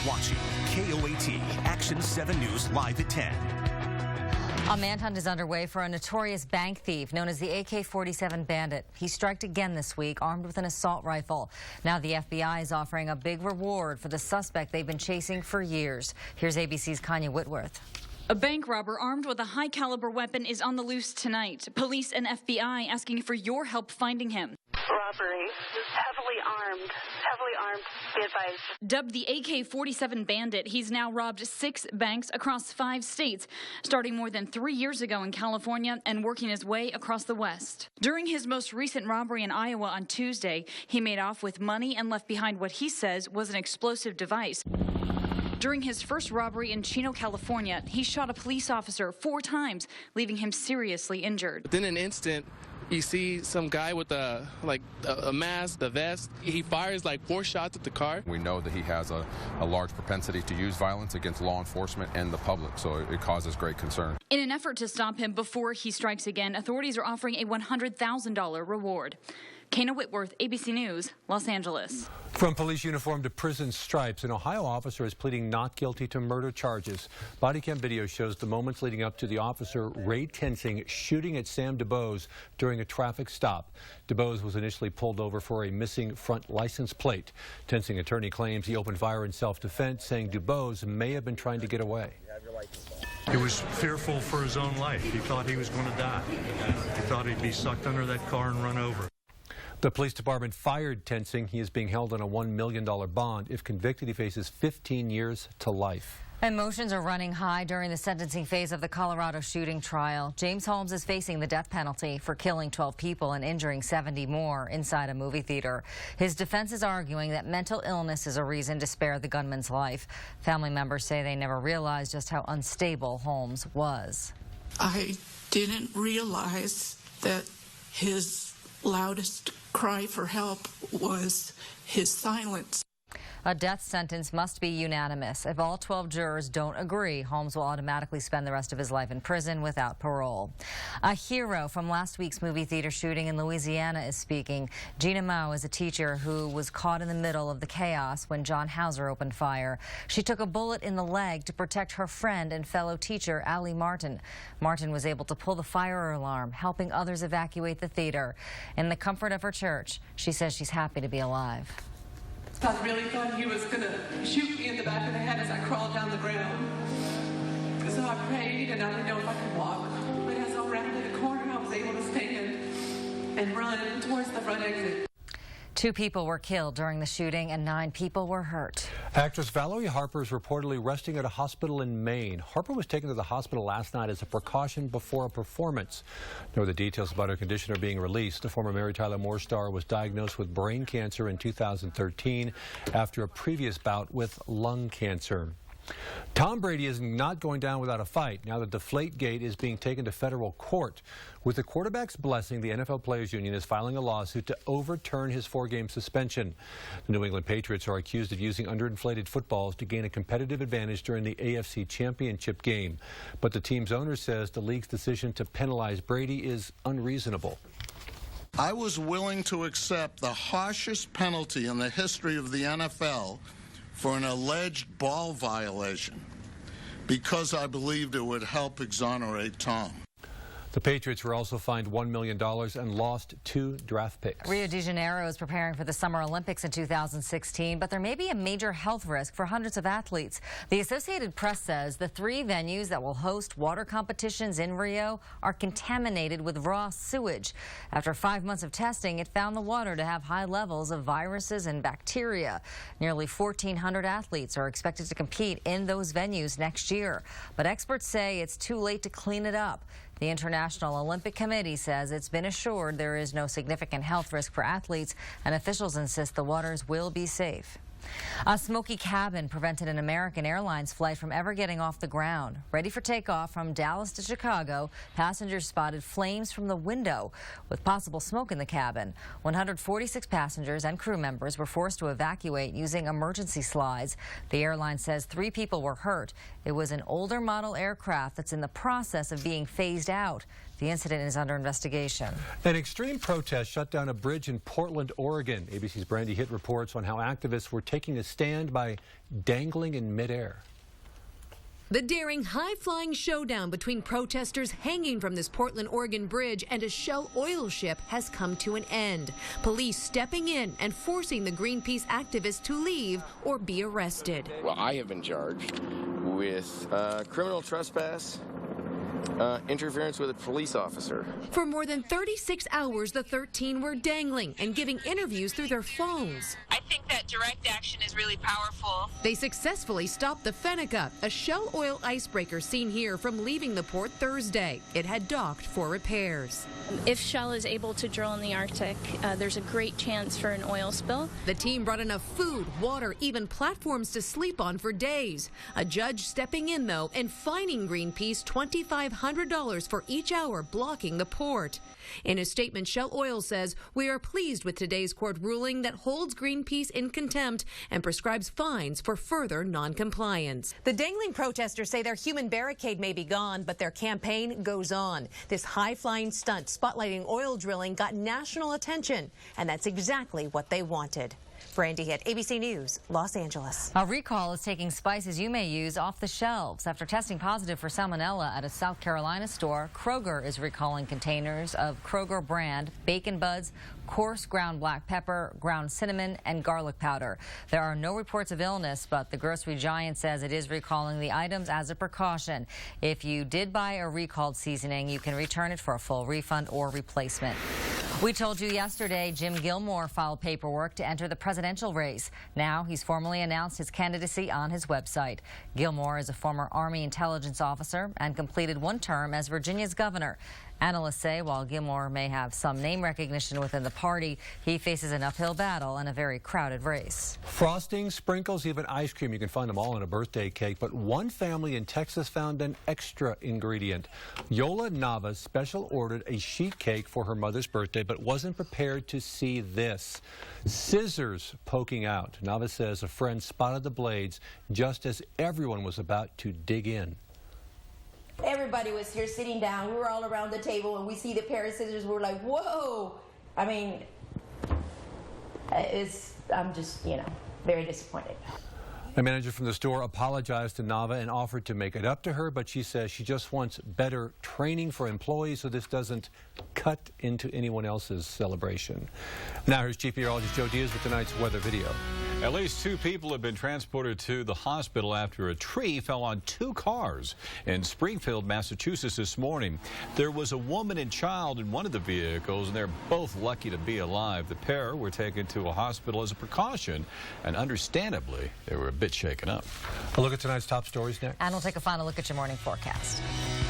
watching KOAT Action 7 News live at 10. A manhunt is underway for a notorious bank thief known as the AK-47 Bandit. He struck again this week armed with an assault rifle. Now the FBI is offering a big reward for the suspect they've been chasing for years. Here's ABC's Kanya Whitworth. A bank robber armed with a high-caliber weapon is on the loose tonight. Police and FBI asking for your help finding him. Robbery, heavily armed, be advised. Dubbed the AK-47 Bandit, he's now robbed 6 banks across 5 states, starting more than 3 years ago in California and working his way across the West. During his most recent robbery in Iowa on Tuesday, he made off with money and left behind what he says was an explosive device. During his first robbery in Chino, California, he shot a police officer 4 times, leaving him seriously injured. Within an instant, you see some guy with a mask, the vest. He fires like 4 shots at the car. We know that he has a large propensity to use violence against law enforcement and the public, so it causes great concern. In an effort to stop him before he strikes again, authorities are offering a $100,000 reward. Kanya Whitworth, ABC News, Los Angeles. From police uniform to prison stripes, an Ohio officer is pleading not guilty to murder charges. Body cam video shows the moments leading up to the officer Ray Tensing shooting at Sam DuBose during a traffic stop. DuBose was initially pulled over for a missing front license plate. Tensing attorney claims he opened fire in self-defense, saying DuBose may have been trying to get away. He was fearful for his own life. He thought he was going to die. He thought he'd be sucked under that car and run over. The police department fired Tensing. He is being held on a $1 million bond. If convicted, he faces 15 years to life. Emotions are running high during the sentencing phase of the Colorado shooting trial. James Holmes is facing the death penalty for killing 12 people and injuring 70 more inside a movie theater. His defense is arguing that mental illness is a reason to spare the gunman's life. Family members say they never realized just how unstable Holmes was. I didn't realize that his loudest cry for help was his silence. A death sentence must be unanimous. If all 12 jurors don't agree, Holmes will automatically spend the rest of his life in prison without parole. A hero from last week's movie theater shooting in Louisiana is speaking. Gina Mao is a teacher who was caught in the middle of the chaos when John Hauser opened fire. She took a bullet in the leg to protect her friend and fellow teacher, Allie Martin. Martin was able to pull the fire alarm, helping others evacuate the theater. In the comfort of her church, she says she's happy to be alive. I really thought he was going to shoot me in the back of the head as I crawled down the ground. So I prayed, and I didn't know if I could walk. But as I rounded the corner, I was able to stand and run towards the front exit. 2 people were killed during the shooting and 9 people were hurt. Actress Valerie Harper is reportedly resting at a hospital in Maine. Harper was taken to the hospital last night as a precaution before a performance. No other details about her condition are being released. The former Mary Tyler Moore star was diagnosed with brain cancer in 2013 after a previous bout with lung cancer. Tom Brady is not going down without a fight now that Deflategate is being taken to federal court. With the quarterback's blessing, the NFL Players Union is filing a lawsuit to overturn his 4-game suspension. The New England Patriots are accused of using underinflated footballs to gain a competitive advantage during the AFC Championship game. But the team's owner says the league's decision to penalize Brady is unreasonable. I was willing to accept the harshest penalty in the history of the NFL for an alleged ball violation because I believed it would help exonerate Tom. The Patriots were also fined $1 million and lost 2 draft picks. Rio de Janeiro is preparing for the Summer Olympics in 2016, but there may be a major health risk for hundreds of athletes. The Associated Press says the 3 venues that will host water competitions in Rio are contaminated with raw sewage. After 5 months of testing, it found the water to have high levels of viruses and bacteria. Nearly 1,400 athletes are expected to compete in those venues next year, but experts say it's too late to clean it up. The International Olympic Committee says it's been assured there is no significant health risk for athletes, and officials insist the waters will be safe. A smoky cabin prevented an American Airlines flight from ever getting off the ground. Ready for takeoff from Dallas to Chicago, passengers spotted flames from the window with possible smoke in the cabin. 146 passengers and crew members were forced to evacuate using emergency slides. The airline says 3 people were hurt. It was an older model aircraft that's in the process of being phased out. The incident is under investigation. An extreme protest shut down a bridge in Portland, Oregon. ABC's Brandy Hitt reports on how activists were taking a stand by dangling in midair. The daring, high-flying showdown between protesters hanging from this Portland, Oregon bridge and a Shell oil ship has come to an end. Police stepping in and forcing the Greenpeace activists to leave or be arrested. Well, I have been charged with criminal trespass, interference with a police officer. For more than 36 hours, the 13 were dangling and giving interviews through their phones. I think that direct action is really powerful. They successfully stopped the Fennica, a Shell oil icebreaker seen here from leaving the port Thursday. It had docked for repairs. If Shell is able to drill in the Arctic, there's a great chance for an oil spill. The team brought enough food, water, even platforms to sleep on for days. A judge stepping in, though, and fining Greenpeace $2,500 for each hour blocking the port. In a statement, Shell Oil says, "We are pleased with today's court ruling that holds Greenpeace in contempt and prescribes fines for further noncompliance." The dangling protesters say their human barricade may be gone, but their campaign goes on. This high-flying stunt spotlighting oil drilling got national attention, and that's exactly what they wanted. Brandy Hitt, ABC News, Los Angeles. A recall is taking spices you may use off the shelves. After testing positive for salmonella at a South Carolina store, Kroger is recalling containers of Kroger brand bacon buds, coarse ground black pepper, ground cinnamon, and garlic powder. There are no reports of illness, but the grocery giant says it is recalling the items as a precaution. If you did buy a recalled seasoning, you can return it for a full refund or replacement. We told you yesterday Jim Gilmore filed paperwork to enter the presidential race. Now he's formally announced his candidacy on his website. Gilmore is a former Army intelligence officer and completed one term as Virginia's governor. Analysts say while Gilmore may have some name recognition within the party, he faces an uphill battle in a very crowded race. Frosting, sprinkles, even ice cream. You can find them all in a birthday cake. But one family in Texas found an extra ingredient. Yola Navas special ordered a sheet cake for her mother's birthday, but wasn't prepared to see this. Scissors poking out. Navas says a friend spotted the blades just as everyone was about to dig in. Everybody was here sitting down. We were all around the table, and we see the pair of scissors. We're like, whoa. I mean, I'm just, very disappointed. A manager from the store apologized to Nava and offered to make it up to her, but she says she just wants better training for employees so this doesn't cut into anyone else's celebration. Now here's Chief Meteorologist Joe Diaz with tonight's weather video. At least 2 people have been transported to the hospital after a tree fell on 2 cars in Springfield, Massachusetts this morning. There was a woman and child in one of the vehicles, and they're both lucky to be alive. The pair were taken to a hospital as a precaution, and understandably, they were a bit shaken up. A look at tonight's top stories next. And we'll take a final look at your morning forecast.